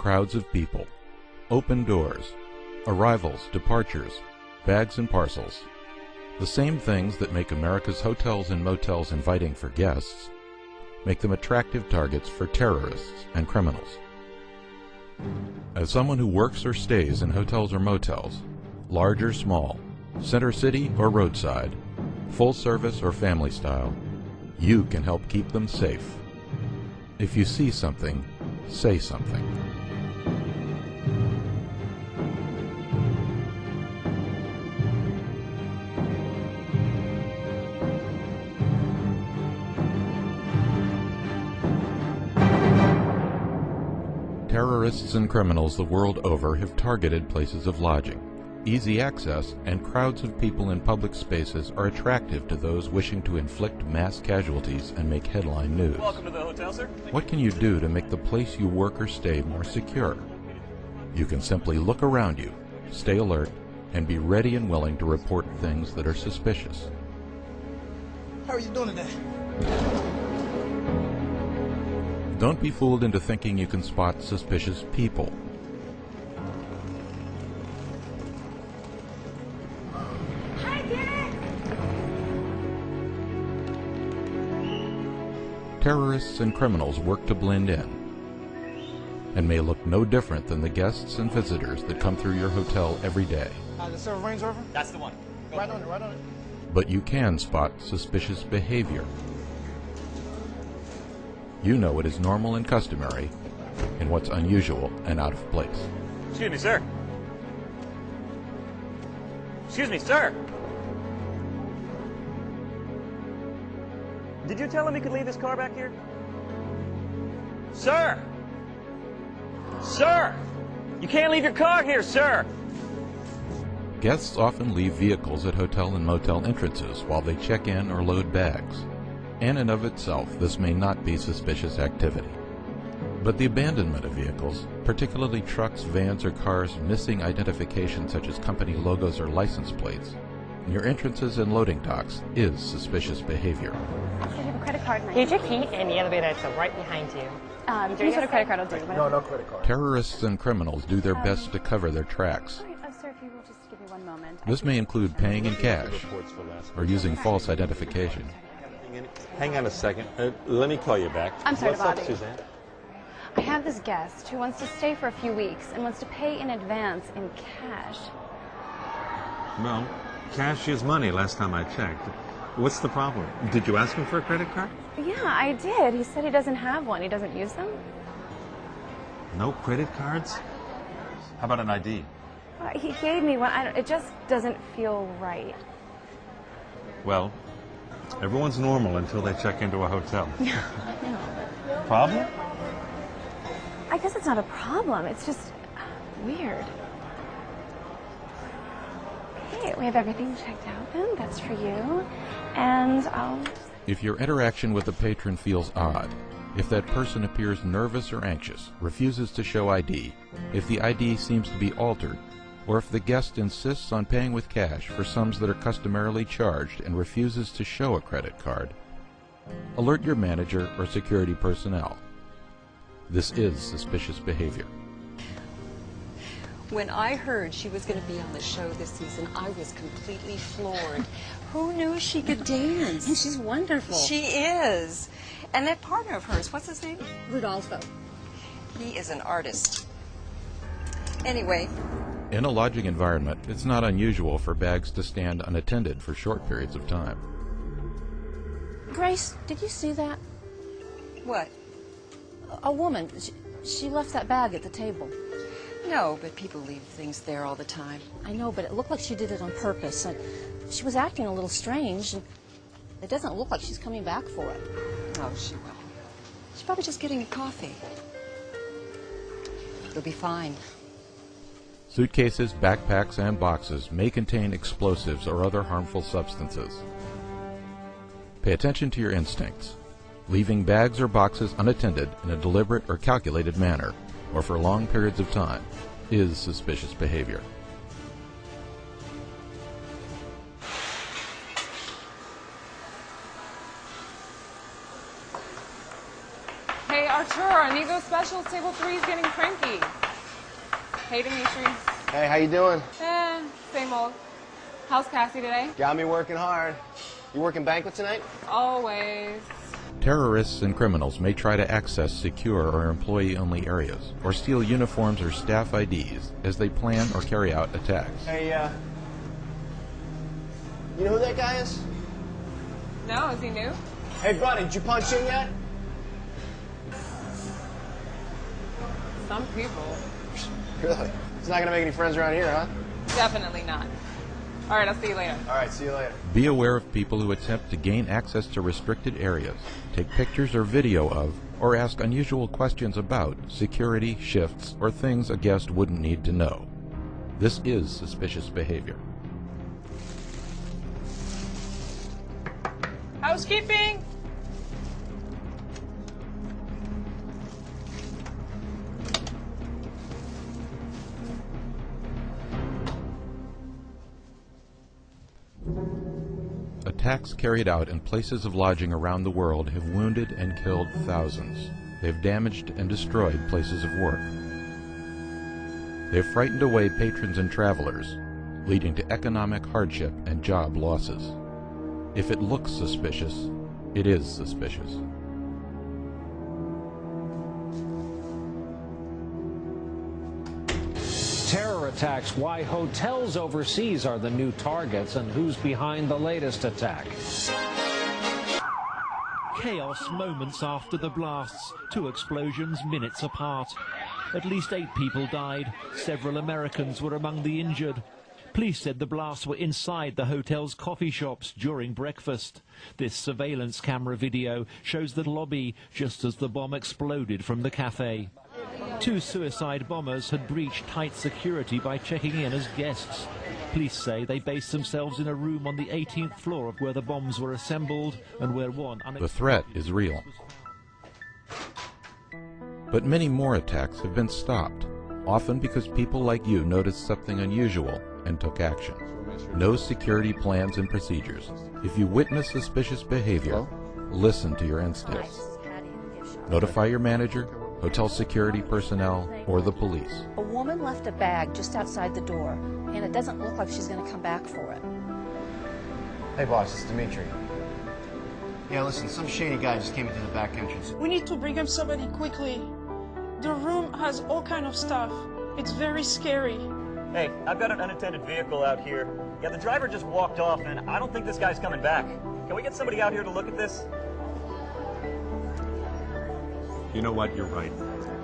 crowds of people, open doors, arrivals, departures, bags and parcels. The same things that make America's hotels and motels inviting for guests make them attractive targets for terrorists and criminals. As someone who works or stays in hotels or motels, large or small, center city or roadside, full service or family style, you can help keep them safe. If you see something, say something. Terrorists and criminals the world over have targeted places of lodging. Easy access and crowds of people in public spaces are attractive to those wishing to inflict mass casualties and make headline news. Welcome to the hotel, sir. What can you do to make the place you work or stay more secure? You can simply look around you, stay alert, and be ready and willing to report things that are suspicious. How are you doing today? Don't be fooled into thinking you can spot suspicious people. Terrorists and criminals work to blend in and may look no different than the guests and visitors that come through your hotel every day. The silver Range Rover? That's the one. Right on it, right on it. But you can spot suspicious behavior. You know what is normal and customary and what's unusual and out of place. Excuse me, sir. Excuse me, sir. Did you tell him he could leave his car back here? Sir! Sir! You can't leave your car here, sir! Guests often leave vehicles at hotel and motel entrances while they check in or load bags. In and of itself, this may not be suspicious activity. But the abandonment of vehicles, particularly trucks, vans, or cars missing identification such as company logos or license plates, near entrances and loading docks is suspicious behavior. I have a credit card. Here's your key, and the elevator is right behind you. Here's what a credit card will do. No credit card. Terrorists and criminals do their best to cover their tracks. All right, sir, if you will just give me one moment. This may include paying in cash or using false identification. Hang on a second. Let me call you back. I'm sorry to What's up, bother you. Suzanne? I have this guest who wants to stay for a few weeks and wants to pay in advance in cash. Well, cash is money last time I checked. What's the problem? Did you ask him for a credit card? Yeah, I did. He said he doesn't have one. He doesn't use them. No credit cards? How about an ID? He gave me one. It just doesn't feel right. Well, everyone's normal until they check into a hotel. Yeah, I know. Problem? I guess it's not a problem. It's just weird. Okay, we have everything checked out then. That's for you. And I'll... If your interaction with a patron feels odd, if that person appears nervous or anxious, refuses to show ID, if the ID seems to be altered, or if the guest insists on paying with cash for sums that are customarily charged and refuses to show a credit card, alert your manager or security personnel. This is suspicious behavior. When I heard she was going to be on the show this season, I was completely floored. Who knew she could dance? And she's wonderful. She is. And that partner of hers, what's his name? Rudolfo. He is an artist. Anyway. In a lodging environment, it's not unusual for bags to stand unattended for short periods of time. Grace, did you see that? What? A woman. She left that bag at the table. No, but people leave things there all the time. I know, but it looked like she did it on purpose. And she was acting a little strange, and it doesn't look like she's coming back for it. Oh, she will. She's probably just getting a coffee. It'll be fine. Suitcases, backpacks, and boxes may contain explosives or other harmful substances. Pay attention to your instincts. Leaving bags or boxes unattended in a deliberate or calculated manner, or for long periods of time, is suspicious behavior. Hey, Arturo, I need those specials. Table 3 is getting cranky. Hey, Dimitri. Hey, how you doing? Same old. How's Cassie today? Got me working hard. You working banquet tonight? Always. Terrorists and criminals may try to access secure or employee-only areas, or steal uniforms or staff IDs as they plan or carry out attacks. Hey, you know who that guy is? No, is he new? Hey, buddy, did you punch in yet? Some people. Really? He's not gonna make any friends around here, huh? Definitely not. All right, I'll see you later. All right, see you later. Be aware of people who attempt to gain access to restricted areas, take pictures or video of, or ask unusual questions about security, shifts, or things a guest wouldn't need to know. This is suspicious behavior. Housekeeping! Attacks carried out in places of lodging around the world have wounded and killed thousands. They've damaged and destroyed places of work. They've frightened away patrons and travelers, leading to economic hardship and job losses. If it looks suspicious, it is suspicious. Terror attacks, why hotels overseas are the new targets, and who's behind the latest attack. Chaos moments after the blasts, 2 explosions minutes apart. At least 8 people died. Several Americans were among the injured. Police said the blasts were inside the hotel's coffee shops during breakfast. This surveillance camera video shows the lobby just as the bomb exploded from the cafe. 2 suicide bombers had breached tight security by checking in as guests. Police say they based themselves in a room on the 18th floor of where the bombs were assembled and where one... The threat is real. But many more attacks have been stopped, often because people like you noticed something unusual and took action. No security plans and procedures. If you witness suspicious behavior, listen to your instincts. Notify your manager, hotel security personnel, or the police. A woman left a bag just outside the door, and it doesn't look like she's going to come back for it. Hey, boss, it's Dimitri. Yeah, listen, some shady guy just came into the back entrance. We need to bring up somebody quickly. The room has all kind of stuff. It's very scary. Hey, I've got an unattended vehicle out here. Yeah, the driver just walked off, and I don't think this guy's coming back. Can we get somebody out here to look at this? You know what? You're right.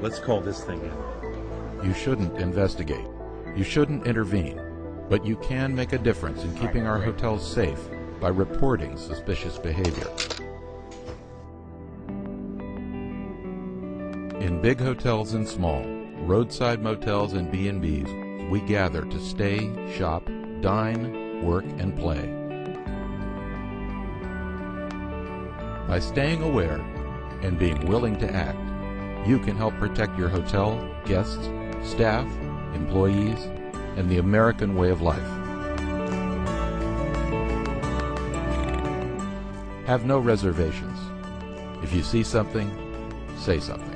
Let's call this thing in. You shouldn't investigate. You shouldn't intervene. But you can make a difference in keeping our hotels safe by reporting suspicious behavior. In big hotels and small, roadside motels and B&Bs, we gather to stay, shop, dine, work, and play. By staying aware and being willing to act, you can help protect your hotel, guests, staff, employees, and the American way of life. Have no reservations. If you see something, say something.